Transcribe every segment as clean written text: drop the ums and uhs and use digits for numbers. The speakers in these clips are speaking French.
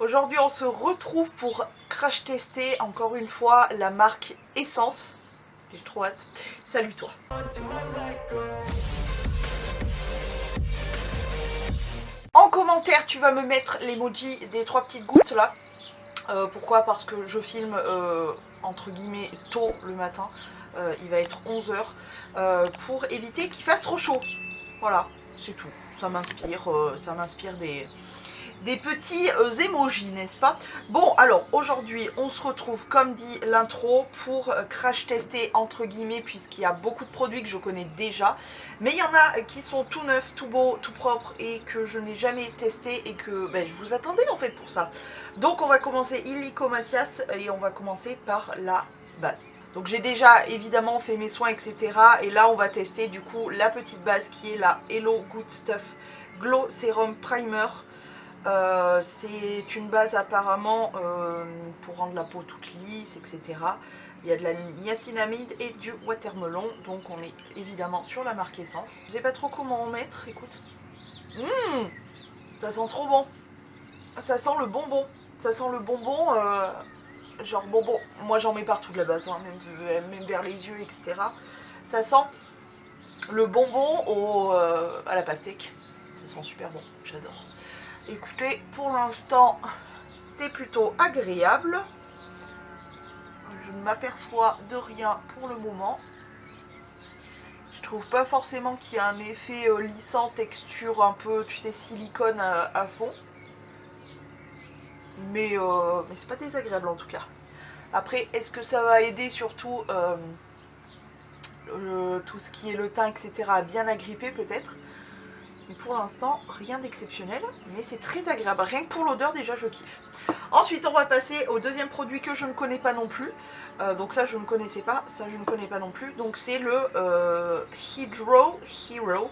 Aujourd'hui on se retrouve pour crash tester encore une fois la marque Essence. J'ai trop hâte. Salut toi. En commentaire tu vas me mettre l'emoji des 3 petites gouttes là. Pourquoi? Parce que je filme entre guillemets tôt le matin. Il va être 11 h pour éviter qu'il fasse trop chaud. Voilà, c'est tout. Ça m'inspire des petits emojis, n'est-ce pas? Bon, alors aujourd'hui on se retrouve comme dit l'intro pour crash tester entre guillemets, puisqu'il y a beaucoup de produits que je connais déjà, mais il y en a qui sont tout neufs, tout beaux, tout propres et que je n'ai jamais testé et que je vous attendais en fait pour ça. Donc on va commencer illico Macias et on va commencer par la base. Donc j'ai déjà évidemment fait mes soins etc, et là on va tester du coup la petite base qui est la Hello Good Stuff Glow Serum Primer. C'est une base apparemment pour rendre la peau toute lisse, etc. Il y a de la niacinamide et du watermelon, donc on est évidemment sur la marque Essence. Je sais pas trop comment en mettre, écoute. Ça sent trop bon. Ça sent le bonbon. Ça sent le bonbon, genre bonbon. Moi j'en mets partout de la base, hein, même vers les yeux, etc. Ça sent le bonbon à la pastèque. Ça sent super bon, j'adore. Écoutez, pour l'instant, c'est plutôt agréable. Je ne m'aperçois de rien pour le moment. Je trouve pas forcément qu'il y a un effet lissant, texture un peu, tu sais, silicone à fond. Mais c'est pas désagréable en tout cas. Après, est-ce que ça va aider surtout tout ce qui est le teint, etc. à bien agripper peut-être? Mais pour l'instant, rien d'exceptionnel, mais c'est très agréable. Rien que pour l'odeur, déjà, je kiffe. Ensuite, on va passer au deuxième produit que je ne connais pas non plus. Donc ça, je ne connaissais pas. Ça, je ne connais pas non plus. Donc c'est le Hydro Hero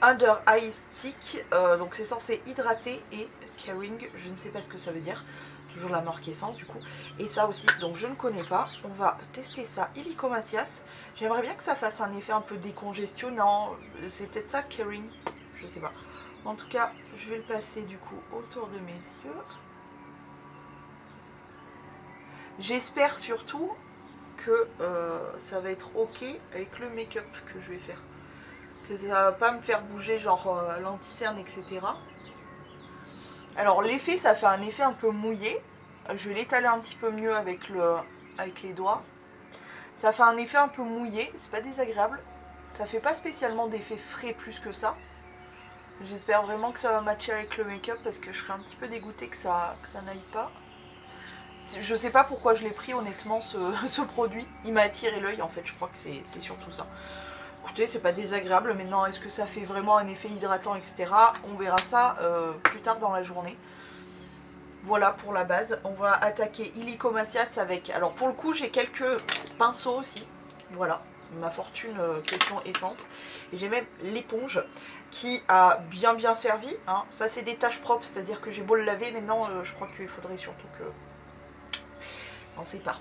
Under Eye Stick. Donc c'est censé hydrater et caring. Je ne sais pas ce que ça veut dire. Toujours la marque Essence, du coup. Et ça aussi, donc je ne connais pas. On va tester ça illico Macias. J'aimerais bien que ça fasse un effet un peu décongestionnant. C'est peut-être ça, caring. Je sais pas. En tout cas, je vais le passer du coup autour de mes yeux. J'espère surtout que ça va être ok avec le make-up que je vais faire. Que ça va pas me faire bouger genre l'anti-cerne, etc. Alors l'effet, ça fait un effet un peu mouillé. Je vais l'étaler un petit peu mieux avec les doigts. Ça fait un effet un peu mouillé, c'est pas désagréable. Ça fait pas spécialement d'effet frais plus que ça. J'espère vraiment que ça va matcher avec le make-up parce que je serais un petit peu dégoûtée que ça n'aille pas. Je sais pas pourquoi je l'ai pris honnêtement ce produit. Il m'a attiré l'œil en fait, je crois que c'est surtout ça. Écoutez, c'est pas désagréable. Maintenant, est-ce que ça fait vraiment un effet hydratant, etc. On verra ça plus tard dans la journée. Voilà pour la base. On va attaquer illico Macias avec... Alors pour le coup, j'ai quelques pinceaux aussi. Voilà, ma fortune question essence. Et j'ai même l'éponge qui a bien servi. Hein. Ça, c'est des taches propres, c'est-à-dire que j'ai beau le laver. Maintenant, je crois qu'il faudrait surtout que... On sait pas.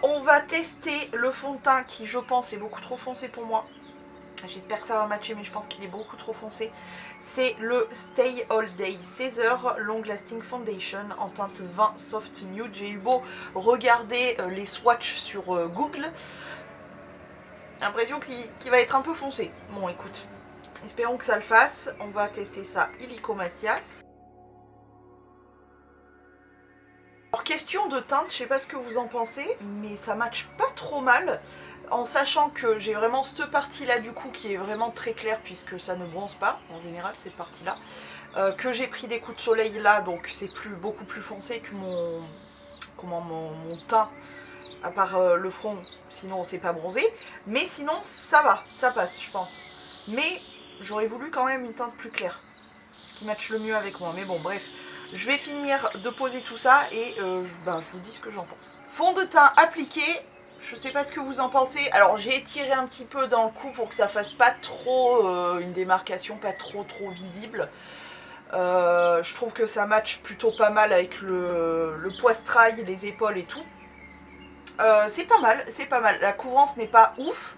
On va tester le fond de teint qui, je pense, est beaucoup trop foncé pour moi. J'espère que ça va matcher, mais je pense qu'il est beaucoup trop foncé. C'est le Stay All Day Caesar Long Lasting Foundation en teinte 20 Soft Nude. J'ai eu beau regarder les swatchs sur Google. L'impression qu'il va être un peu foncé. Bon, écoute, espérons que ça le fasse. On va tester ça illico Macias. Alors, question de teinte, je sais pas ce que vous en pensez, mais ça matche pas trop mal. En sachant que j'ai vraiment cette partie là du coup qui est vraiment très claire puisque ça ne bronze pas en général cette partie là, que j'ai pris des coups de soleil là, donc c'est beaucoup plus foncé que mon teint, à part le front, sinon c'est pas bronzé, mais sinon ça va, ça passe je pense, mais j'aurais voulu quand même une teinte plus claire, c'est ce qui matche le mieux avec moi, mais bon bref. Je vais finir de poser tout ça et je vous dis ce que j'en pense. Fond de teint appliqué. Je sais pas ce que vous en pensez. Alors j'ai étiré un petit peu dans le cou pour que ça fasse pas trop une démarcation, pas trop visible. Je trouve que ça match plutôt pas mal avec le poistrail, les épaules et tout. C'est pas mal, c'est pas mal. La couvrance n'est pas ouf,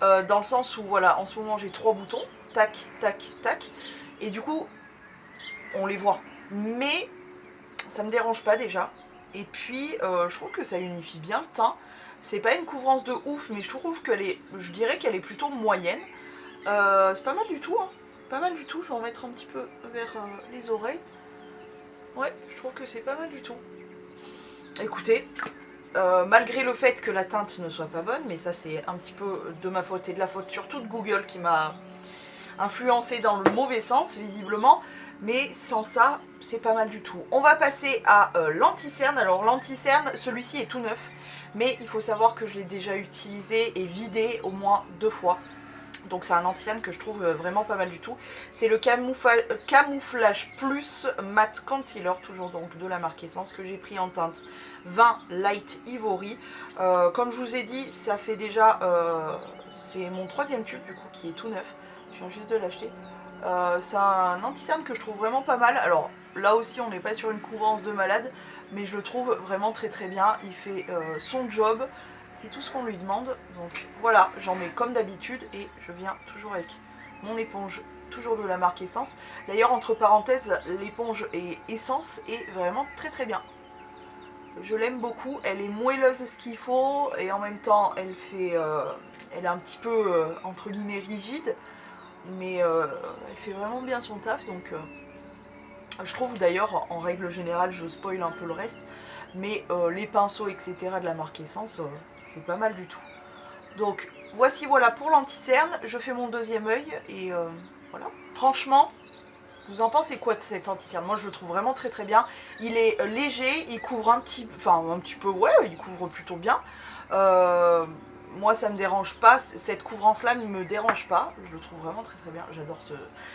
dans le sens où voilà, en ce moment j'ai 3 boutons, tac, tac, tac, et du coup on les voit. Mais ça me dérange pas déjà. Et puis je trouve que ça unifie bien le teint. C'est pas une couvrance de ouf, mais je trouve qu'elle est, je dirais qu'elle est plutôt moyenne. C'est pas mal du tout, hein. Pas mal du tout, je vais en mettre un petit peu vers les oreilles. Ouais, je trouve que c'est pas mal du tout. Écoutez, malgré le fait que la teinte ne soit pas bonne, mais ça c'est un petit peu de ma faute et de la faute surtout de Google qui m'a influencé dans le mauvais sens visiblement, mais sans ça c'est pas mal du tout. On va passer à l'anti-cerne. Alors l'anti-cerne, celui-ci est tout neuf, mais il faut savoir que je l'ai déjà utilisé et vidé au moins 2 fois. Donc c'est un anti-cerne que je trouve vraiment pas mal du tout. C'est le Camouflage Plus Matte Concealer, toujours donc de la marque Essence, que j'ai pris en teinte 20 Light Ivory. Comme je vous ai dit, ça fait déjà... c'est mon 3e tube du coup qui est tout neuf. Je viens juste de l'acheter. C'est un anti-cerne que je trouve vraiment pas mal. Alors là aussi on n'est pas sur une couvrance de malade, mais je le trouve vraiment très très bien. Il fait son job. C'est tout ce qu'on lui demande, donc voilà, j'en mets comme d'habitude et je viens toujours avec mon éponge, toujours de la marque Essence. D'ailleurs, entre parenthèses, l'éponge et Essence est vraiment très très bien. Je l'aime beaucoup, elle est moelleuse ce qu'il faut et en même temps elle est un petit peu entre guillemets rigide, mais elle fait vraiment bien son taf, donc je trouve d'ailleurs, en règle générale, je spoil un peu le reste, mais les pinceaux etc de la marque Essence, c'est pas mal du tout. Donc voici voilà pour l'anti-cerne, je fais mon 2e œil et voilà. Franchement, vous en pensez quoi de cet anti-cerne? Moi je le trouve vraiment très très bien. Il est léger, il couvre un petit peu, ouais, il couvre plutôt bien. Moi ça me dérange pas, cette couvrance là ne me dérange pas, je le trouve vraiment très très bien, j'adore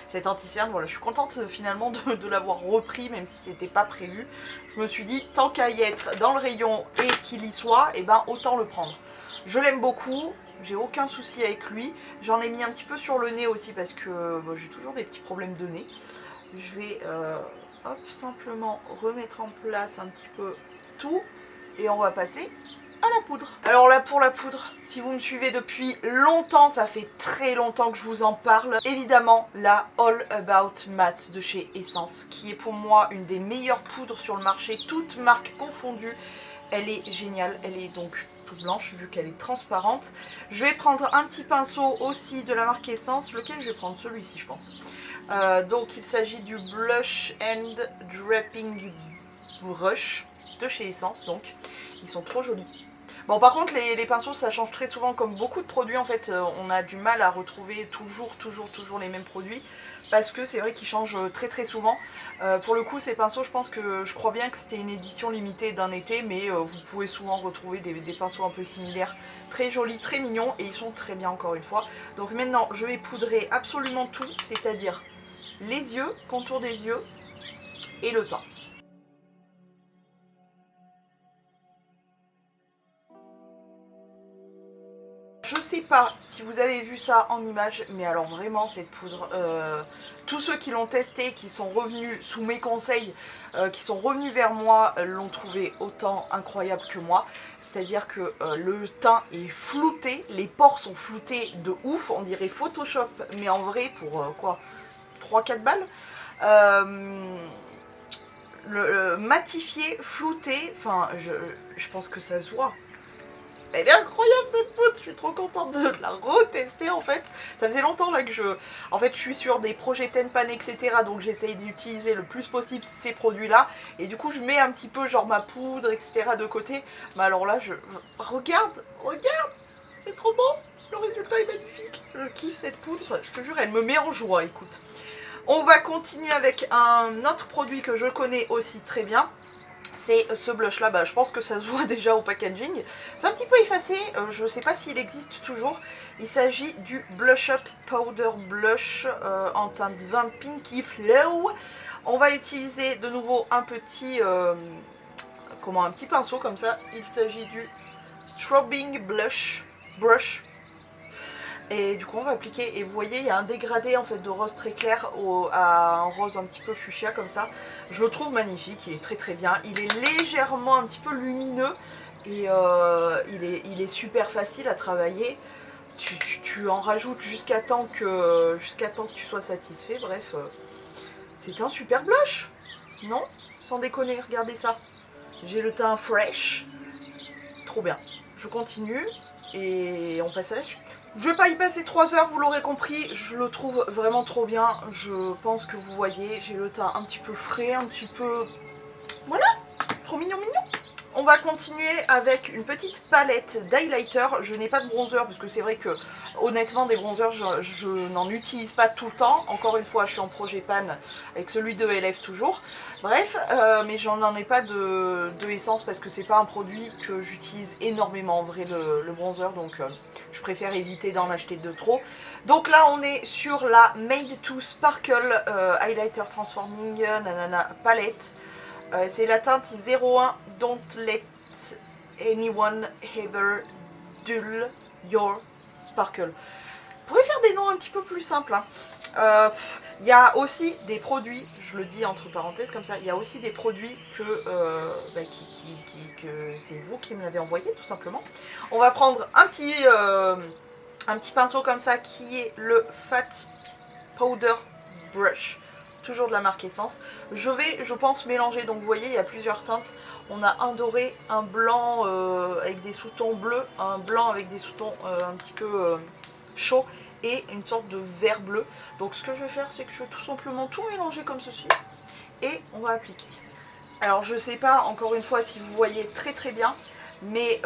cet anti-cerne. Voilà, je suis contente finalement de l'avoir repris même si c'était pas prévu. Je me suis dit tant qu'à y être dans le rayon et qu'il y soit, et ben autant le prendre. Je l'aime beaucoup, j'ai aucun souci avec lui, j'en ai mis un petit peu sur le nez aussi parce que j'ai toujours des petits problèmes de nez. Je vais hop, simplement remettre en place un petit peu tout et on va passer à la poudre. Alors là pour la poudre, si vous me suivez depuis longtemps, ça fait très longtemps que je vous en parle, évidemment la All About Matte de chez Essence, qui est pour moi une des meilleures poudres sur le marché, toutes marques confondues. Elle est géniale, elle est donc toute blanche vu qu'elle est transparente. Je vais prendre un petit pinceau aussi de la marque Essence, lequel je vais prendre celui-ci je pense. Donc il s'agit du Blush and Draping Brush de chez Essence, donc ils sont trop jolis. Bon par contre les pinceaux ça change très souvent, comme beaucoup de produits en fait, on a du mal à retrouver toujours les mêmes produits parce que c'est vrai qu'ils changent très très souvent. Pour le coup ces pinceaux je crois bien que c'était une édition limitée d'un été, mais vous pouvez souvent retrouver des pinceaux un peu similaires, très jolis, très mignons et ils sont très bien encore une fois. Donc maintenant je vais poudrer absolument tout, c'est-à-dire les yeux, contour des yeux et le teint. Je sais pas si vous avez vu ça en image, mais alors vraiment cette poudre, tous ceux qui l'ont testé, qui sont revenus sous mes conseils, qui sont revenus vers moi, l'ont trouvé autant incroyable que moi. C'est-à-dire que le teint est flouté, les pores sont floutés de ouf, on dirait Photoshop, mais en vrai pour quoi, 3-4 balles. Le matifié, flouté, enfin je pense que ça se voit. Elle est incroyable cette poudre, je suis trop contente de la retester en fait. Ça faisait longtemps là que en fait je suis sur des projets Tenpan etc, donc j'essaye d'utiliser le plus possible ces produits là. Et du coup je mets un petit peu genre ma poudre etc de côté. Mais alors là regarde, c'est trop beau, le résultat est magnifique. Je kiffe cette poudre, je te jure elle me met en joie, écoute. On va continuer avec un autre produit que je connais aussi très bien. C'est ce blush là, je pense que ça se voit déjà au packaging. C'est un petit peu effacé, je ne sais pas s'il existe toujours. Il s'agit du Blush Up Powder Blush en teinte 20 Pinky Flow. On va utiliser de nouveau un petit pinceau comme ça. Il s'agit du Strobing Brush. Et du coup on va appliquer, et vous voyez il y a un dégradé en fait de rose très clair à un rose un petit peu fuchsia comme ça. Je le trouve magnifique, il est très très bien, il est légèrement un petit peu lumineux et il est super facile à travailler. Tu en rajoutes jusqu'à temps que tu sois satisfait, bref, c'est un super blush, non? sans déconner, regardez ça. J'ai le teint fresh, trop bien. Je continue et on passe à la suite. Je vais pas y passer 3 heures, vous l'aurez compris, je le trouve vraiment trop bien. Je pense que vous voyez, j'ai le teint un petit peu frais, un petit peu... Voilà, trop mignon mignon. On va continuer avec une petite palette d'highlighter. Je n'ai pas de bronzer parce que c'est vrai que honnêtement des bronzers je n'en utilise pas tout le temps. Encore une fois je suis en projet pan avec celui de LF toujours. Bref, mais j'en ai pas de essence parce que c'est pas un produit que j'utilise énormément en vrai le bronzer. Donc je préfère éviter d'en acheter de trop. Donc là on est sur la Made to Sparkle Highlighter Transforming Nanana Palette. C'est la teinte 01 Don't Let Anyone Ever Dull Your Sparkle. Vous pourrez faire des noms un petit peu plus simples. Il y a aussi des produits, je le dis entre parenthèses comme ça, il y a aussi des produits que c'est vous qui me l'avez envoyé tout simplement. On va prendre un petit pinceau comme ça qui est le Fat Powder Brush. Toujours de la marque Essence. Je vais, je pense, mélanger. Donc vous voyez, il y a plusieurs teintes. On a un doré, un blanc avec des sous-tons bleus, un blanc avec des sous-tons un petit peu chauds et une sorte de vert bleu. Donc ce que je vais faire, c'est que je vais tout simplement tout mélanger comme ceci et on va appliquer. Alors je sais pas, encore une fois, si vous voyez très très bien, mais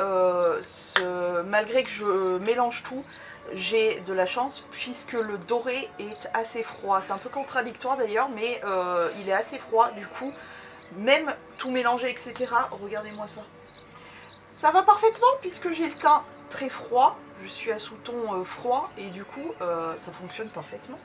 malgré que je mélange tout, j'ai de la chance puisque le doré est assez froid. C'est un peu contradictoire d'ailleurs, mais il est assez froid. Du coup, même tout mélangé, etc. Regardez-moi ça. Ça va parfaitement puisque j'ai le teint très froid. Je suis à sous-ton froid et du coup, ça fonctionne parfaitement.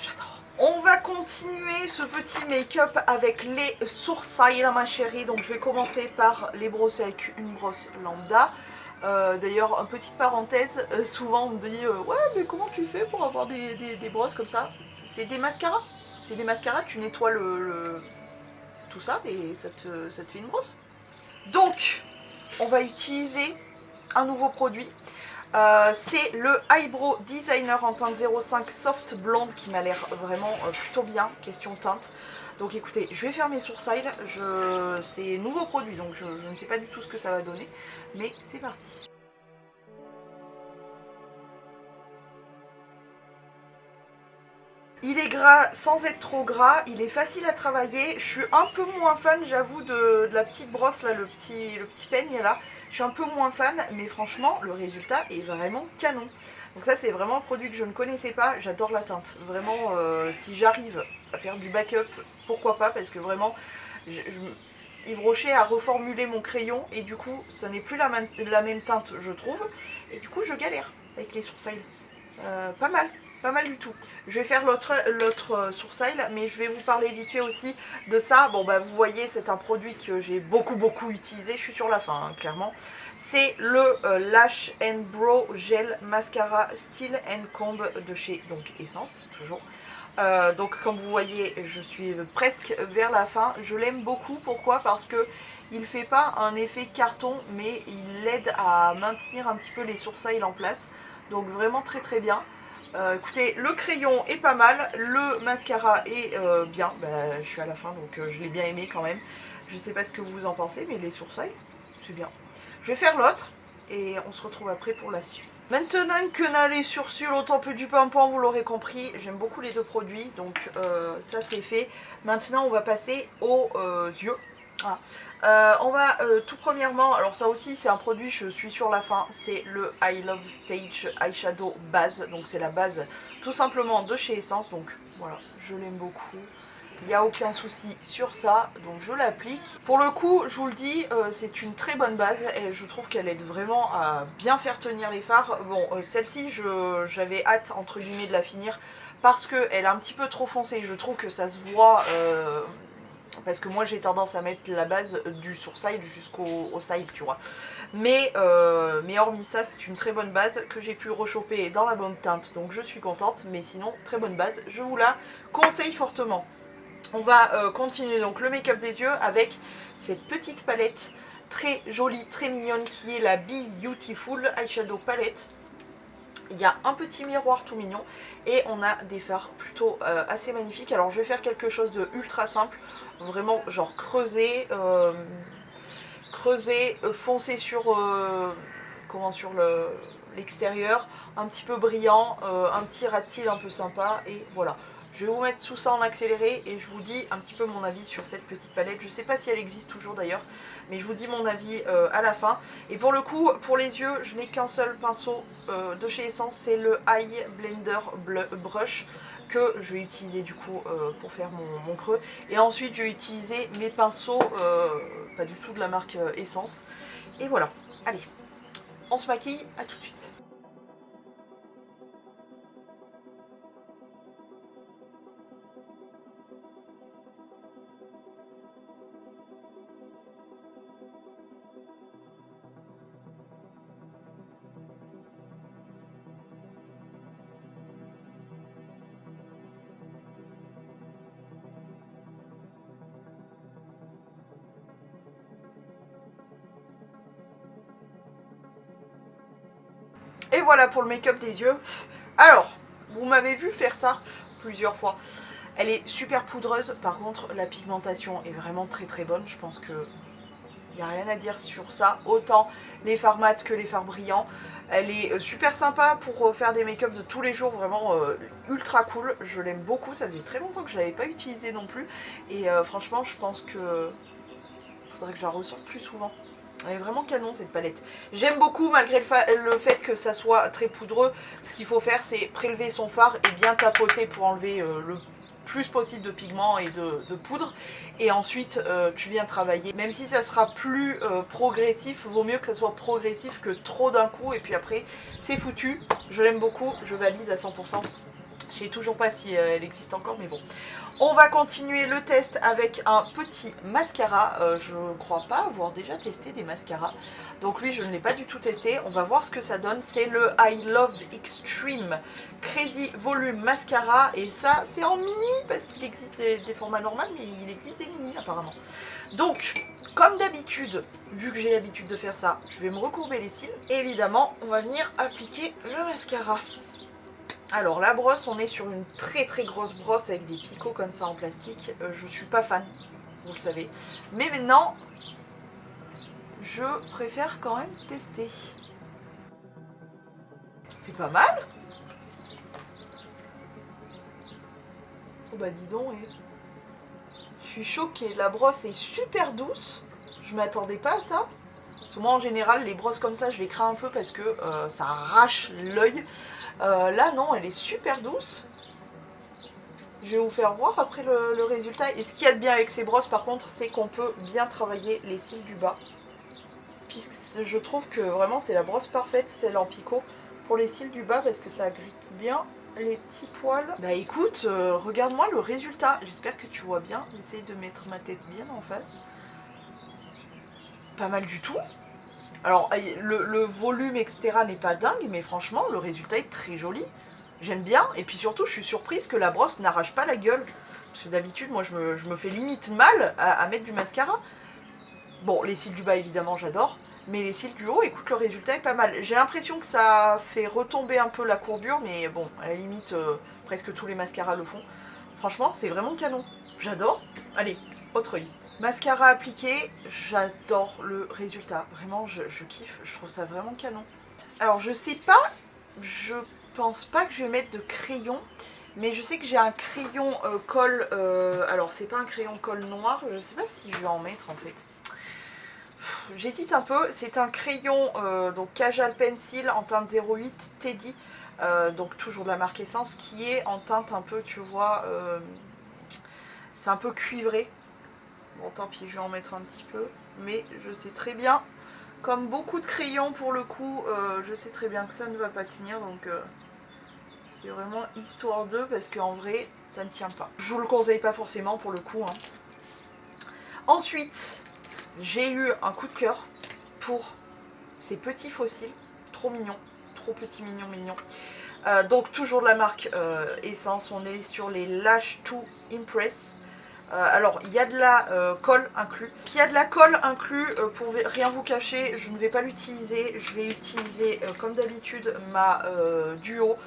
J'adore. On va continuer ce petit make-up avec les sourcils, ma chérie. Donc je vais commencer par les brosser avec une brosse lambda. D'ailleurs, une petite parenthèse, souvent on me dit ouais mais comment tu fais pour avoir des brosses comme ça? C'est des mascaras. C'est des mascaras, tu nettoies tout ça et ça te fait une brosse. Donc, on va utiliser un nouveau produit. C'est le Eyebrow Designer en teinte 05 Soft Blonde qui m'a l'air vraiment plutôt bien, question teinte. Donc écoutez, je vais faire mes sourcils, c'est nouveau produit donc je ne sais pas du tout ce que ça va donner, mais c'est parti. Il est gras sans être trop gras, il est facile à travailler. Je suis un peu moins fan, j'avoue, de la petite brosse là, le petit peigne là. Je suis un peu moins fan, mais franchement, le résultat est vraiment canon. Donc ça, c'est vraiment un produit que je ne connaissais pas. J'adore la teinte. Vraiment, si j'arrive à faire du backup, pourquoi pas, parce que vraiment, Yves Rocher a reformulé mon crayon et du coup, ça n'est plus la même teinte, je trouve. Et du coup, je galère avec les sourcils. Pas mal. Pas mal du tout. Je vais faire l'autre sourcil, mais je vais vous parler vite fait aussi de ça. Bon bah vous voyez, c'est un produit que j'ai beaucoup utilisé. Je suis sur la fin, hein, clairement. C'est le Lash and Brow Gel Mascara Style and Comb de chez donc Essence, toujours. Donc comme vous voyez, je suis presque vers la fin. Je l'aime beaucoup. Pourquoi? Parce que il fait pas un effet carton, mais il aide à maintenir un petit peu les sourcils en place. Donc vraiment très bien. Écoutez, le crayon est pas mal, le mascara est bien, je suis à la fin donc je l'ai bien aimé quand même. Je sais pas ce que vous en pensez, mais les sourcils, c'est bien. Je vais faire l'autre et on se retrouve après pour la suite. Maintenant que on a les sourcils au top du pimpant, vous l'aurez compris, j'aime beaucoup les deux produits, donc ça c'est fait. Maintenant on va passer aux yeux. On va tout premièrement, alors ça aussi c'est un produit, je suis sur la fin, c'est le I Love Stage Eyeshadow Base, donc c'est la base tout simplement de chez Essence, donc voilà, je l'aime beaucoup, il n'y a aucun souci sur ça, donc je l'applique. Pour le coup, je vous le dis, c'est une très bonne base et je trouve qu'elle aide vraiment à bien faire tenir les fards. Bon, celle-ci, j'avais hâte entre guillemets de la finir parce qu'elle est un petit peu trop foncée, je trouve que ça se voit... parce que moi j'ai tendance à mettre la base du sourcil jusqu'au cil, tu vois. Mais hormis ça, c'est une très bonne base que j'ai pu rechoper dans la bonne teinte. Donc je suis contente, mais sinon, très bonne base. Je vous la conseille fortement. On va continuer donc le make-up des yeux avec cette petite palette très jolie, très mignonne qui est la Be Beautiful Eyeshadow Palette. Il y a un petit miroir tout mignon et on a des fards plutôt assez magnifiques. Alors je vais faire quelque chose de ultra simple, vraiment genre creuser, foncer sur, sur l'extérieur, un petit peu brillant, un petit ras de cils un peu sympa et voilà. Je vais vous mettre tout ça en accéléré et je vous dis un petit peu mon avis sur cette petite palette. Je ne sais pas si elle existe toujours d'ailleurs, mais je vous dis mon avis à la fin. Et pour le coup, pour les yeux, je n'ai qu'un seul pinceau de chez Essence, c'est le Eye Blender Brush que je vais utiliser du coup pour faire mon creux. Et ensuite, je vais utiliser mes pinceaux, pas du tout de la marque Essence. Et voilà, allez, on se maquille, à tout de suite. Et voilà pour le make-up des yeux. Alors, vous m'avez vu faire ça plusieurs fois. Elle est super poudreuse, par contre la pigmentation est vraiment très très bonne. Je pense que il n'y a rien à dire sur ça. Autant les fards mat que les fards brillants. Elle est super sympa pour faire des make-up de tous les jours, vraiment ultra cool. Je l'aime beaucoup, ça faisait très longtemps que je ne l'avais pas utilisée non plus. Et franchement, je pense que faudrait que je la ressorte plus souvent. Elle est vraiment canon cette palette. J'aime beaucoup malgré le fait que ça soit très poudreux. Ce qu'il faut faire, c'est prélever son fard et bien tapoter pour enlever le plus possible de pigments et de poudre. Et ensuite, tu viens travailler. Même si ça sera plus progressif, vaut mieux que ça soit progressif que trop d'un coup. Et puis après, c'est foutu. Je l'aime beaucoup, je valide à 100%. Je sais toujours pas si elle existe encore, mais bon. On va continuer le test avec un petit mascara. Je ne crois pas avoir déjà testé des mascaras. Donc lui, je ne l'ai pas du tout testé. On va voir ce que ça donne. C'est le I Love Extreme Crazy Volume Mascara. Et ça, c'est en mini parce qu'il existe des formats normaux, mais il existe des mini apparemment. Donc, comme d'habitude, vu que j'ai l'habitude de faire ça, je vais me recourber les cils. Et évidemment, on va venir appliquer le mascara. Alors la brosse, on est sur une très très grosse brosse avec des picots comme ça en plastique. Je suis pas fan, vous le savez. Mais maintenant, je préfère quand même tester. C'est pas mal. Oh bah dis donc, je suis choquée. La brosse est super douce. Je m'attendais pas à ça. Parce que moi en général, les brosses comme ça, je les crains un peu parce que ça arrache l'œil. Là non, elle est super douce. Je vais vous faire voir après le résultat. Et ce qu'il y a de bien avec ces brosses par contre, c'est qu'on peut bien travailler les cils du bas. Puisque je trouve que vraiment c'est la brosse parfaite, celle en picot, pour les cils du bas parce que ça agrippe bien les petits poils. Bah écoute, regarde-moi le résultat. J'espère que tu vois bien. J'essaye de mettre ma tête bien en face. Pas mal du tout. Alors le volume etc n'est pas dingue, mais franchement le résultat est très joli. J'aime bien, et puis surtout je suis surprise que la brosse n'arrache pas la gueule. Parce que d'habitude moi je me fais limite mal à mettre du mascara. Bon, les cils du bas évidemment j'adore, mais les cils du haut, écoute, le résultat est pas mal. J'ai l'impression que ça fait retomber un peu la courbure, mais bon, à la limite presque tous les mascaras le font. Franchement c'est vraiment canon, j'adore. Allez, autre œil. Mascara appliqué, j'adore le résultat. Vraiment, je kiffe, je trouve ça vraiment canon. Alors, je sais pas, je pense pas que je vais mettre de crayon, mais je sais que j'ai un crayon colle. Alors, c'est pas un crayon colle noir, je sais pas si je vais en mettre en fait. J'hésite un peu. C'est un crayon donc Kajal Pencil en teinte 08 Teddy, donc toujours de la marque Essence, qui est en teinte un peu, tu vois, c'est un peu cuivré. Bon tant pis, je vais en mettre un petit peu, mais je sais très bien, comme beaucoup de crayons pour le coup, je sais très bien que ça ne va pas tenir, donc c'est vraiment histoire d'eux, parce qu'en vrai, ça ne tient pas. Je vous le conseille pas forcément pour le coup. Hein. Ensuite, j'ai eu un coup de cœur pour ces petits fossiles, trop mignons, trop petits, mignons. Donc toujours de la marque Essence, on est sur les Lash to Impress. Alors il y a de la colle inclus. Il y a de la colle inclus, pour rien vous cacher, je ne vais pas l'utiliser. Je vais utiliser comme d'habitude ma duo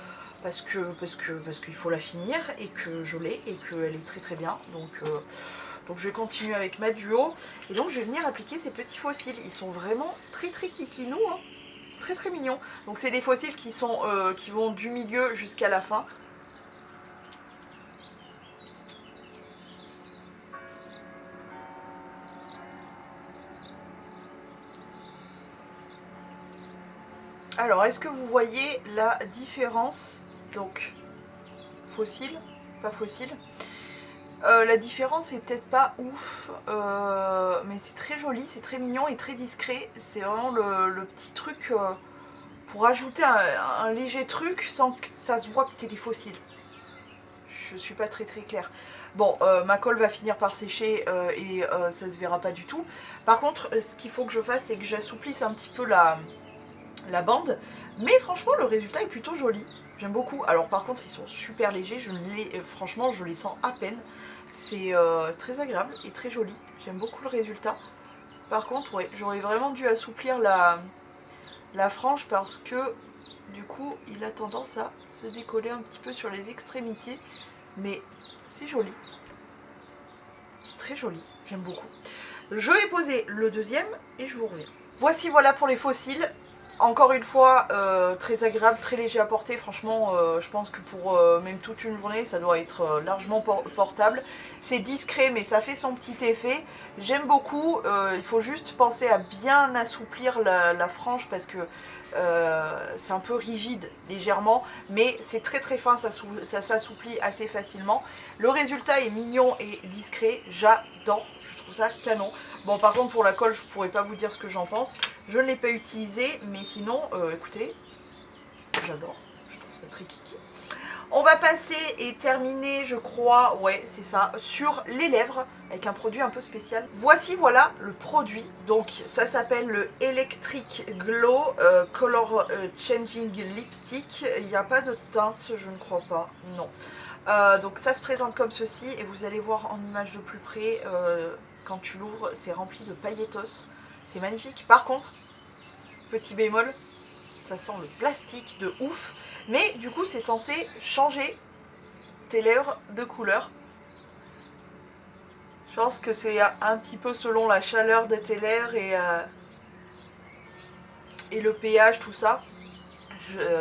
parce qu'il faut la finir et que je l'ai et qu'elle est très très bien. Donc je vais continuer avec ma duo et donc je vais venir appliquer ces petits fossiles. Ils sont vraiment très très kikinous, hein. Très très mignons. Donc c'est des fossiles qui vont du milieu jusqu'à la fin. Alors, est-ce que vous voyez la différence? Donc, fossile, pas fossile. La différence est peut-être pas ouf, mais c'est très joli, c'est très mignon et très discret. C'est vraiment le petit truc pour ajouter un léger truc sans que ça se voit que t'es des fossiles. Je suis pas très très claire. Bon, ma colle va finir par sécher et ça se verra pas du tout. Par contre, ce qu'il faut que je fasse, c'est que j'assouplisse un petit peu la bande, mais franchement le résultat est plutôt joli, j'aime beaucoup. Alors par contre ils sont super légers, franchement je les sens à peine, c'est très agréable et très joli, j'aime beaucoup le résultat. Par contre ouais, j'aurais vraiment dû assouplir la frange parce que du coup il a tendance à se décoller un petit peu sur les extrémités, mais c'est joli, c'est très joli, j'aime beaucoup. Je vais poser le deuxième et je vous reviens. Voici, voilà pour les fossiles. Encore une fois, très agréable, très léger à porter. Franchement, je pense que pour même toute une journée, ça doit être largement portable. C'est discret, mais ça fait son petit effet. J'aime beaucoup. Il faut juste penser à bien assouplir la frange parce que c'est un peu rigide, légèrement. Mais c'est très très fin, ça s'assouplit assez facilement. Le résultat est mignon et discret. J'adore. Je trouve ça canon. Bon, par contre pour la colle je pourrais pas vous dire ce que j'en pense, je ne l'ai pas utilisé, mais sinon écoutez, j'adore, je trouve ça très kiki. On va passer et terminer, je crois, ouais c'est ça, sur les lèvres avec un produit un peu spécial. Voici, voilà le produit. Donc ça s'appelle le Electric Glow Color Changing Lipstick. Il n'y a pas de teinte, je ne crois pas, non. Donc ça se présente comme ceci et vous allez voir en image de plus près, quand tu l'ouvres c'est rempli de pailletos, c'est magnifique. Par contre, petit bémol, ça sent le plastique de ouf, mais du coup c'est censé changer tes lèvres de couleur. Je pense que c'est un petit peu selon la chaleur de tes lèvres et le pH, tout ça.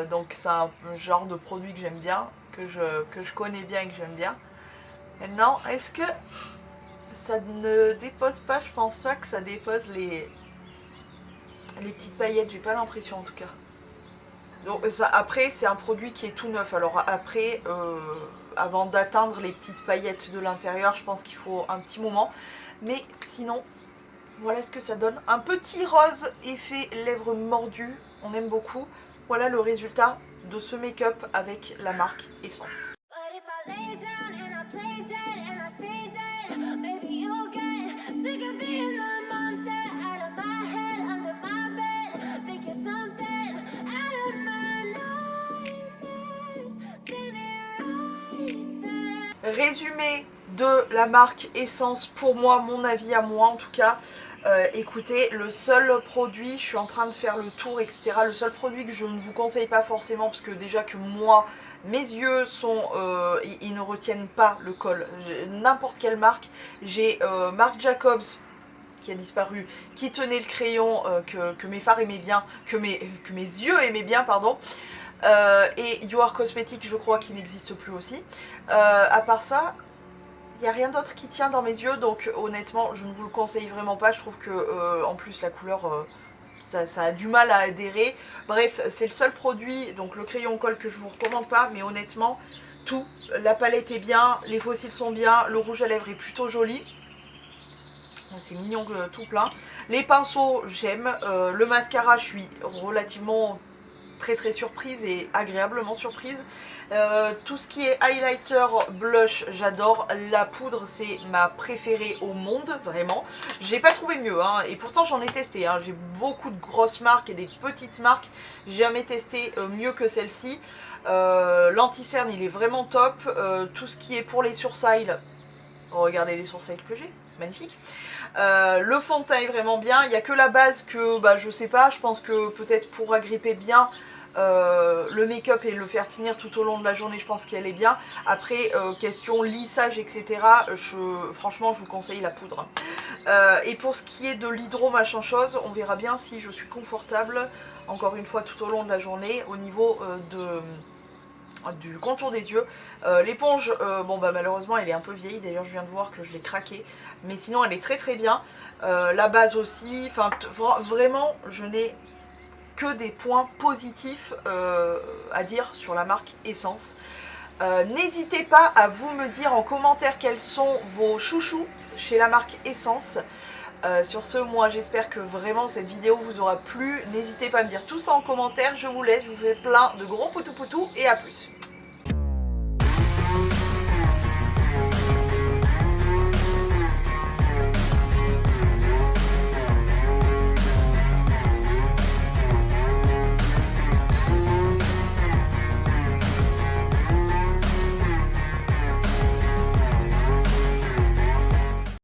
Donc c'est un genre de produit que j'aime bien, que je connais bien et que j'aime bien. Maintenant, est-ce que ça ne dépose pas? Je pense pas que ça dépose les petites paillettes, j'ai pas l'impression en tout cas. Donc ça, après c'est un produit qui est tout neuf, alors après avant d'atteindre les petites paillettes de l'intérieur je pense qu'il faut un petit moment, mais sinon voilà ce que ça donne, un petit rose effet lèvres mordues, on aime beaucoup. Voilà le résultat de ce make-up avec la marque Essence. Résumé de la marque Essence, pour moi, mon avis à moi en tout cas. Écoutez, le seul produit, je suis en train de faire le tour, etc. Le seul produit que je ne vous conseille pas forcément, parce que déjà que moi, mes yeux sont, ils ne retiennent pas le col. N'importe quelle marque. J'ai Marc Jacobs qui a disparu, qui tenait le crayon que mes fards aimaient bien, que mes yeux aimaient bien, pardon. Et You Are Cosmetics, je crois qu'il n'existe plus aussi. À part ça, il n'y a rien d'autre qui tient dans mes yeux, donc honnêtement je ne vous le conseille vraiment pas. Je trouve que en plus la couleur ça a du mal à adhérer. Bref, c'est le seul produit, donc le crayon colle, que je vous recommande pas, mais honnêtement tout, la palette est bien, les fossiles sont bien, le rouge à lèvres est plutôt joli, c'est mignon tout plein. Les pinceaux j'aime, le mascara je suis relativement très surprise et agréablement surprise. Tout ce qui est highlighter, blush, j'adore. La poudre, c'est ma préférée au monde, vraiment. J'ai pas trouvé mieux, hein, et pourtant j'en ai testé. Hein. J'ai beaucoup de grosses marques et des petites marques. J'ai jamais testé mieux que celle-ci. L'anti-cerne, il est vraiment top. Tout ce qui est pour les sourcils, Regardez les sourcils que j'ai, magnifique. Le fond de teint est vraiment bien, il n'y a que la base que bah, je sais pas, je pense que peut-être pour agripper bien le make-up et le faire tenir tout au long de la journée, je pense qu'elle est bien. Après, question lissage, etc., franchement, je vous conseille la poudre. Et pour ce qui est de l'hydro machin chose, on verra bien si je suis confortable, encore une fois, tout au long de la journée, au niveau du contour des yeux. L'éponge, bon bah malheureusement elle est un peu vieille, d'ailleurs je viens de voir que je l'ai craquée, mais sinon elle est très très bien. La base aussi, enfin vraiment je n'ai que des points positifs à dire sur la marque Essence. N'hésitez pas à vous me dire en commentaire quels sont vos chouchous chez la marque Essence. Sur ce, moi j'espère que vraiment cette vidéo vous aura plu. N'hésitez pas à me dire tout ça en commentaire, je vous laisse, je vous fais plein de gros poutous poutous et à plus.